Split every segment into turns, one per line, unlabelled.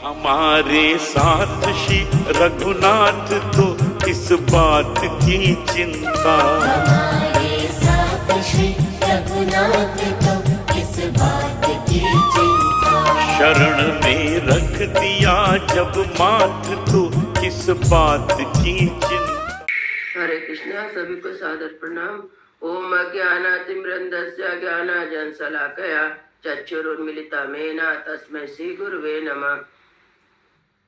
हमारे साथ श्री रघुनाथ तो किस बात की चिंता,
हमारे साथ श्री रघुनाथ तो किस बात की चिंता।
शरण में रख दिया जब माथ तो किस बात की चिंता।
हरे कृष्णा। सभी को सादर प्रणाम। ओम अज्ञानातिमिरन्धस्य ज्ञानाञ्जनशलाकया चक्षुरुन्मीलितं येन तस्मै श्री गुरुवे नमः।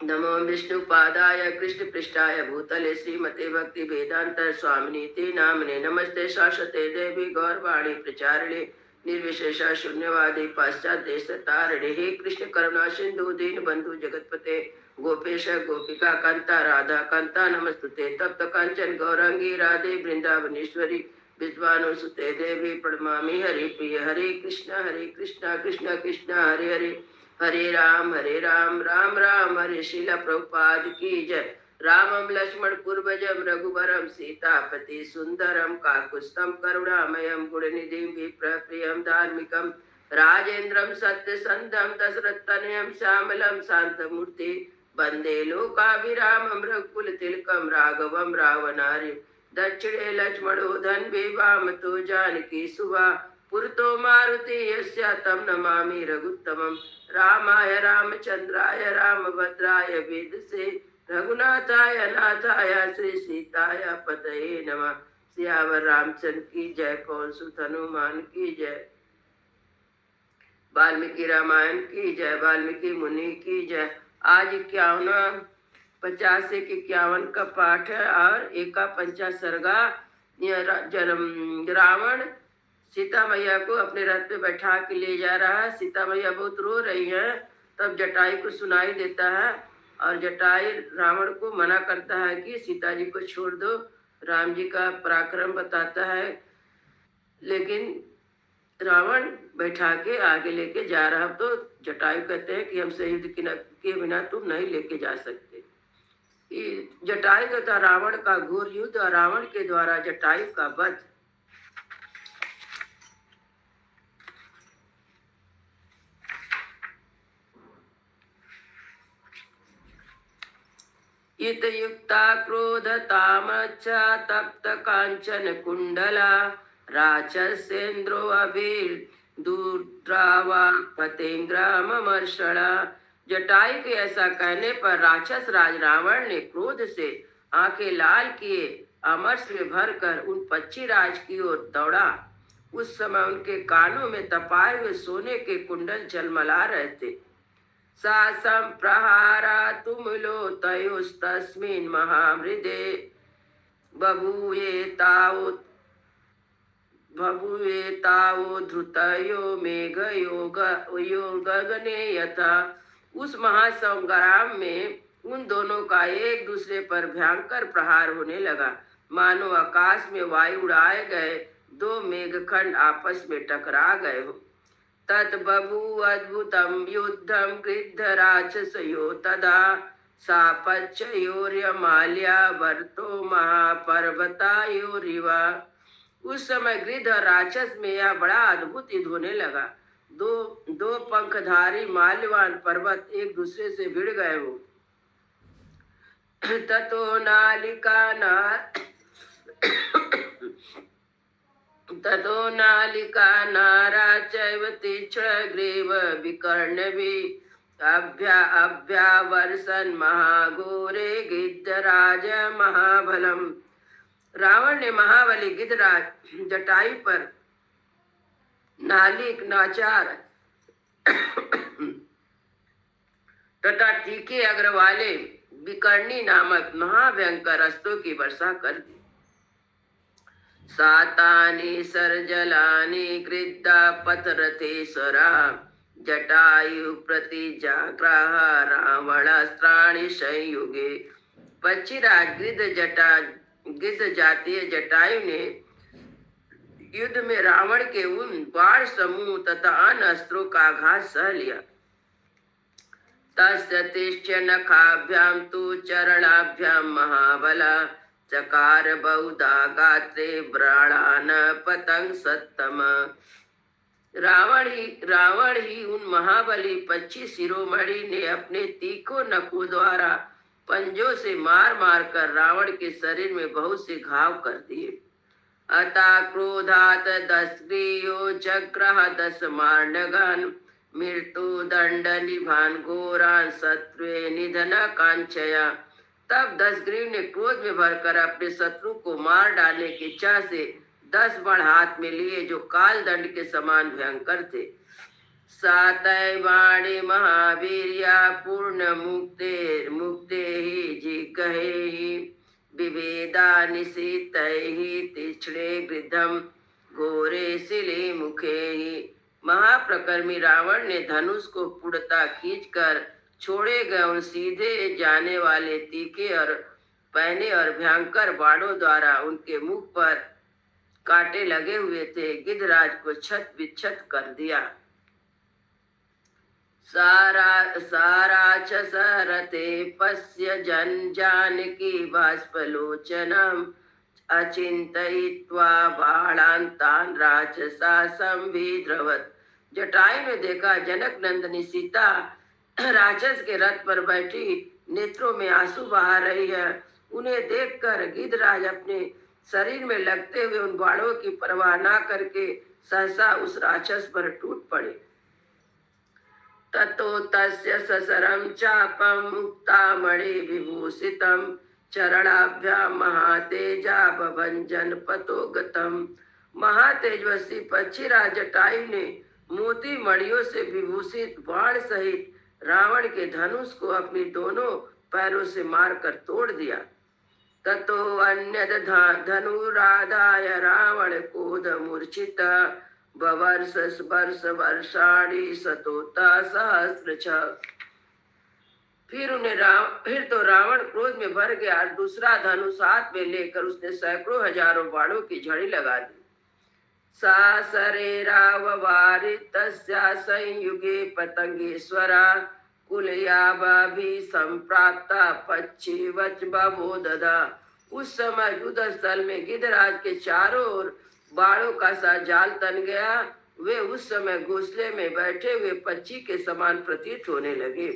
नमो विष्णुपादाय कृष्णपृष्ठाय भूतले श्रीमते भक्ति वेदांत स्वामिनीति नामने। नमस्ते शाश्वते देवी गौरवाणी प्रचारिणे निर्विशेष शून्यवादी पाश्चात देश तारिणे। हे कृष्ण करुणा सिंधु दीन बंधु जगतपते गोपेश गोपिका कांता राधा कांता नमस्तुते। तप्त कांचन गौरांगी राधे वृंदावनेश्वरी विद्वानुसुते देवी प्रणमामि हरि प्रिय। हरे कृष्ण कृष्ण कृष्ण हरे हरे, हरे राम राम राम हरे। शीला प्रभुपाद की जय। रामम लक्ष्मण पूर्वजम रघुवरम सीतापति सुंदरम काकुत्स्थम करुणामयम गुणनिधिं विप्रप्रियम धार्मिकम राजेंद्रम सत्यसंधम दशरथतनयं श्यामलं शांतमूर्ति वंदे लोकाभिरामं रघुकुल तिलकम राघवम रावणार्य दक्षिणे लक्ष्मणो धन्वे वामतो जानकी सुवा पुरतो मारुति यस्य तं नमामि रघुत्तमम्। रामाय रामचंद्राय रामभद्राय वेदसे रघुनाथाय नाथाय श्री सीताय पतये नमः। सियावर रामचंद्र की जय, पवन सुत हनुमान की जय, वाल्मीकि रामायण की जय, वाल्मीकि मुनि की जय। आज 50 से 51 का पाठ है और 1 का 50 सर्गा। रावण सीता मैया को अपने रथ पे बैठा के ले जा रहा है। सीता मैया बहुत रो रही है। तब जटाई को सुनाई देता है और जटाई रावण को मना करता है कि सीता जी को छोड़ दो। राम जी का पराक्रम बताता है, लेकिन रावण बैठा के आगे लेके जा रहा। तो जटायु कहते हैं कि हमसे युद्ध के बिना तुम नहीं लेके जा सकते। जटायु का था रावण का घोर युद्ध और रावण के द्वारा जटायु का वध। इत युक्ता क्रोधतामच्च तप्त कांचन कुंडला राक्षसेन्द्रो अभिर्दुर्द्रावा पतेंग्रामर्षणा। जटायु के ऐसा कहने पर राक्षस राज रावण ने क्रोध से आंखें लाल किए अमरस में भरकर उन पक्षी राज की ओर दौड़ा। उस समय उनके कानों में तपाए हुए सोने के कुंडल झलमला रहे थे। सा संप्रहारा तुमुलो तयोस्तस्मिन् महामृदे बभूये तावो धृतयो मेघयो गगने यथा। उस महासंग्राम में उन दोनों का एक दूसरे पर भयंकर प्रहार होने लगा, मानो आकाश में वायु उड़ाए गए 2 मेघखंड आपस में टकरा गए हो। तत् बभूव अद्भुतं युद्धं गृद्धराक्षसयो तदा सापच्चयोर्यमाल्या वर्तो महापर्वतायोरिव। उस समय गृद्ध और राक्षस में यह बड़ा अद्भुत युद्ध होने लगा। दो पंखधारी माल्यवान पर्वत एक दूसरे से भिड़ गए हो। ततो नालिका चैव तीक्ष्णग्रीव विकर्णभिः अभ्यावर्षन् महाघोरे गिद्धराज महाबलम्। रावण ने महाबली गिद्धराज जटायु पर नालिक नाचार तथा तीखे अग्र वाले विकर्णी नामक महाभयंकर अस्त्रों की वर्षा कर दी। सातानि सरजलानि गृद्धा पथरथेश्वरा जटायु प्रति जाग्राह रावणास्त्राणि संयुगे। पक्षीराज गिद्ध जातीय जटायु ने युद्ध में रावण के उन बाण समूह तथा अन्य अस्त्रों का आघात सह लिया। तस्य तिष्ठ्य नखाभ्याम तु चरणाभ्याम महाबला चकार बहुधा गात्रे ब्राणान पतंग सत्तम। रावण ही उन महाबली 25 शिरोमणि ने अपने तीखों नखों द्वारा पंजों से मार मार कर रावण के शरीर में बहुत से घाव कर दिए। अता क्रोधात 10 ग्रीयो जग्रह 10 मार्णगान मृत्यु दंड निभान घोरान शत्रु निधन कांचया। तब 10 ग्रीव ने क्रोध में भरकर अपने शत्रु को मार डालने की इच्छा से 10 बाण हाथ में लिए जो काल दंड के समान भयंकर थे। सातय बाणे महावीर्या पूर्ण मुक्ते मुक्ते ही जिगहे ही विभेदा निशीतय ही तीक्ष्णे वृद्धम घोरे शिले मुखे ही। महाप्रकर्मी रावण ने धनुष को पुड़ता खींचकर छोड़े गए उन सीधे जाने वाले तीखे और पहने और भयंकर बाणों द्वारा उनके मुख पर कांटे लगे हुए थे गिद्धराज को छत विच्छत कर दिया। सारा सरते पश्य जन जानकी बाष्पलोचनम अचिंतयित्वा बाणांतान राक्षसा संविद्रवत। जटायु ने देखा जनक नंदनी सीता राक्षस के रथ पर बैठी नेत्रों में आंसू बहा रही है। उन्हें देखकर गिद्धराज अपने शरीर में लगते हुए उन बाणों की परवाह न करके सहसा उस राक्षस पर टूट पड़े। ततो तस्य ससरम चापम मुक्तामणि विभूषितम चरणाभ्याम महातेजा भभंजन पतो गतम। महातेजस्वी पक्षीराज जटायु ने मोती मणियों से विभूषित बाण सहित रावण के धनुष को अपनी दोनों पैरों से मारकर तोड़ दिया। ततो अन्यद धनुराधाय रावण क्रोध मूर्छित बवर्ष वर्ष वर्षाणि सतोता सहस्रश। फिर तो रावण क्रोध में भर गया और दूसरा धनुष हाथ में लेकर उसने सैकड़ों हजारों बाणों की झड़ी लगा दी। सासरे राववारितस्या संयुगे पतंगेश्वरा कुलयाभाभि संप्राप्ता पक्षी वच बबोदधा। उस समय युद्ध स्थल में गिद्धराज के चारों ओर बाणों का सा जाल तन गया। वे उस समय घोंसले में बैठे हुए पक्षी के समान प्रतीत होने लगे।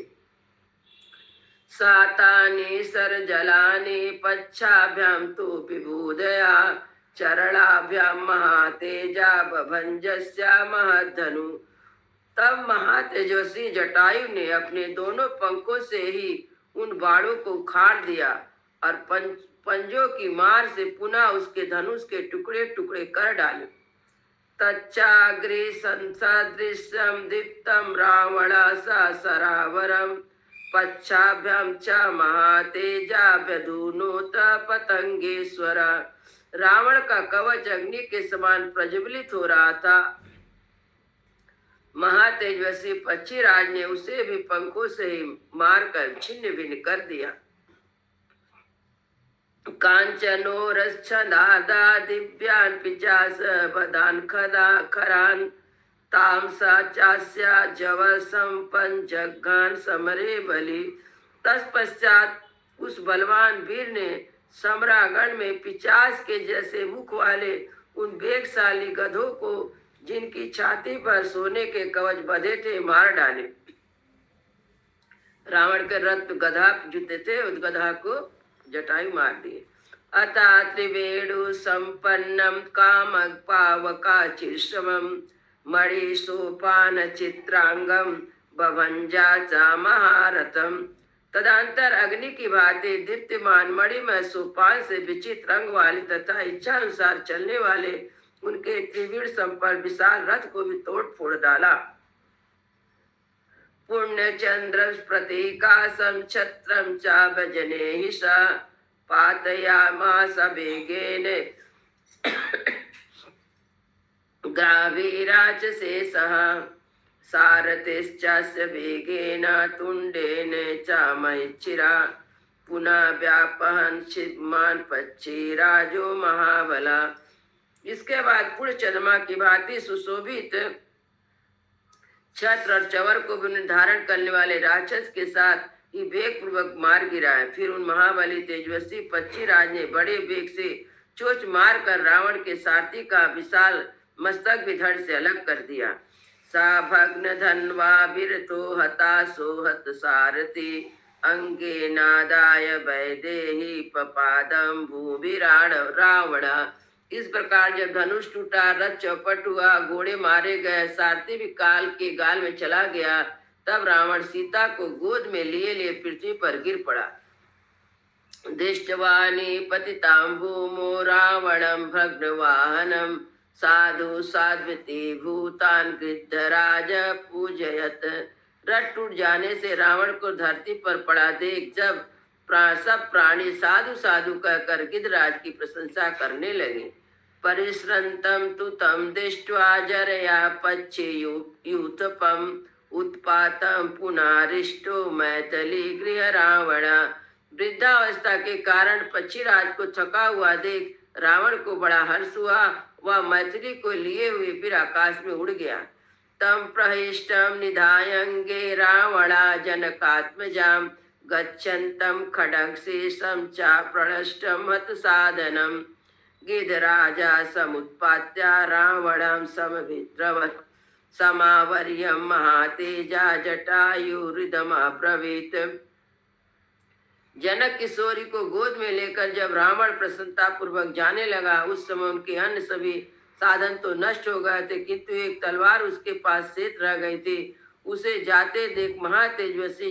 सातानि सर जलानि पच्छाभ्याम तो विभूदया चरणाभ्याम महातेजा बभंजस्या महधनु। तब महातेजस्वी जटायु ने अपने दोनों पंखों से ही उन बाणों को उखाड़ दिया और पंजों की मार से पुनः उसके धनुष के टुकड़े टुकड़े कर डाले। तच्चाग्रे संसदृश्यम दीप्तम रावणा सा सरावरम पच्छाभ्याम च महातेजा व्यधुनोत पतंगेश्वरा। रावण का कवच अग्नि के समान प्रज्वलित हो रहा था। महातेजस्वी पक्षीराज ने उसे भी पंखों से ही मारकर छिन्न भिन्न कर दिया। कांचनोरच्छदादा दिव्यान पिचास बदान खदा खरान तामसा चास्या जवसम पंचगान समरे बलि। तत्पश्चात उस बलवान वीर ने सम्रागण में पिचास के जैसे मुख वाले उन वेगशाली गधों को जिनकी छाती पर सोने के कवच बंधे थे मार डाले। रावण के रथ गधा जुते थे, उस गधा को जटायु मार दिए। अता त्रिवेणु संपन्नम काम पावका चिश्रमम मणि सोपान चित्रांगम बभंजा चा महारथम। तदंतर अग्नि की भांति दीप्तिमान मणिमय सोपान से विचित्र रंग वाले तथा इच्छा अनुसार चलने वाले उनके त्रिवीण संपन्न विशाल रथ को भी तोड़ फोड़ डाला। पुण्य चंद्र प्रतीकासम छत्रम चा भजने हिषा पातयामास वेगेन ग्रावीराजसेसः सारथिश्चास्य वेगेन तुंडेन च महिच्छिरा पुनः व्यापहन छिद्मान पक्षी राजो महाबला। इसके बाद पूर्ण चंद्रमा की भांति सुशोभित छत्र और चवर को भी निर्धारण करने वाले राक्षस के साथ ही वेग पूर्वक मार गिरा है। फिर उन महाबली तेजस्वी पक्षीराज ने बड़े वेग से चोंच मार कर रावण के सारथी का विशाल मस्तक भी धड़ से अलग कर दिया। सा भग्न धन्वा बिरतो हता सोहत सारथी अंगे नादाय वैदेही पपादम भूविराण रावण। इस प्रकार जब धनुष टूटा, रथ चौपट हुआ, घोड़े मारे गए, सारथी भी काल के गाल में चला गया, तब रावण सीता को गोद में लिए लिए पृथ्वी पर गिर पड़ा। दृष्टवानी पतितां भूमो रावणं भग्नवाहनं साधु साध्वती भूतान गृद्धराज पूजयत। रथ टूट जाने से रावण को धरती पर पड़ा देख जब सब प्राणी साधु साधु कहकर गिद्धराज की प्रशंसा करने लगे। परिश्रंतम तु तम दृष्ट्वा जरया पच्छे यूथपम उत्पातम पुनारिष्टो मैथिली गृह रावण। वृद्धावस्था के कारण पक्षीराज को थका हुआ देख रावण को बड़ा हर्ष हुआ। वह मैथिली को लिए हुए फिर आकाश में उड़ गया। तम प्रहिष्टम निधायंगे रावणा जनकात्मजाम गच्छन्तम खड्गशेषम चा प्रणष्टम हत साधनम। गिद्धराजा समुत्पात्या रावणं समभिद्रवत् समावर्यं महातेजा जटायुर्हृदमब्रवीत्। जनक किशोरी को गोद में लेकर जब रावण प्रसन्नता पूर्वक जाने लगा, उस समय उनके अन्य सभी साधन तो नष्ट हो गए थे, किंतु एक तलवार उसके पास शेष रह गई थी। उसे जाते देख महातेजस्वी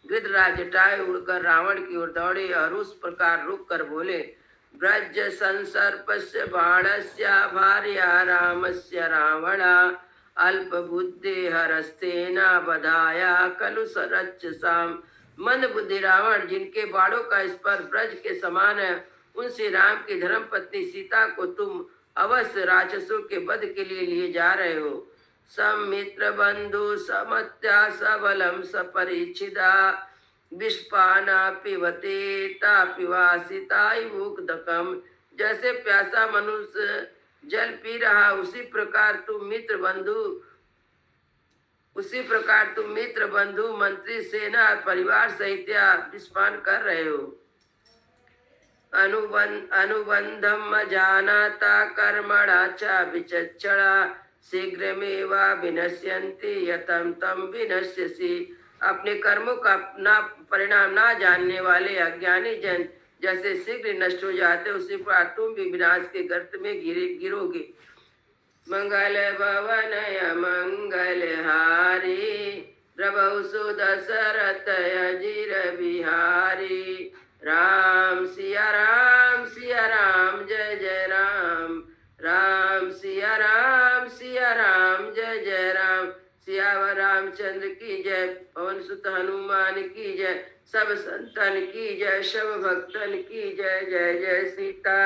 गिद्धराज जटायु उड़कर रावण की ओर दौड़े और उस प्रकार रुक कर बोले, ब्रज संसर्पस्य बाणस्य भार्या रामस्य रावणा अल्प बुद्धि हरस्तेना बधाया कलु सरच्चसाम। मंद बुद्धि रावण, जिनके बाणों का स्पर्श ब्रज के समान है, उनसे राम की धर्म पत्नी सीता को तुम अवश्य राक्षसों के वध के लिए जा रहे हो। समित्र बंधु समत्या सबलम सपरिचिदा विष्पाना पिबते तापिवासिताई मुग्धकम। जैसे प्यासा मनुष्य जल पी रहा, उसी प्रकार तुम मित्र बंधु मंत्री सेना परिवार सहित विष्पान कर रहे हो। अनुबंधम जानाता कर्मणा च विचक्षणा शीघ्रमेवा विनश्यन्ति यतं तम विनश्यसि। अपने कर्मों का परिणाम ना जानने वाले अज्ञानी जन जैसे शीघ्र नष्ट हो जाते, उसी पर तुम भी विनाश के गर्त में गिरोगे। मंगल भवन मंगल हारी प्रभु सुदशरथ अजीर बिहारी। राम सिया राम जय जय राम। राम सिया राम जय जय राम। सियावर रामचंद्र की जय। पवन सुत हनुमान की जय। सब संतन की जय। सब भक्तन की जय। जय जय सीता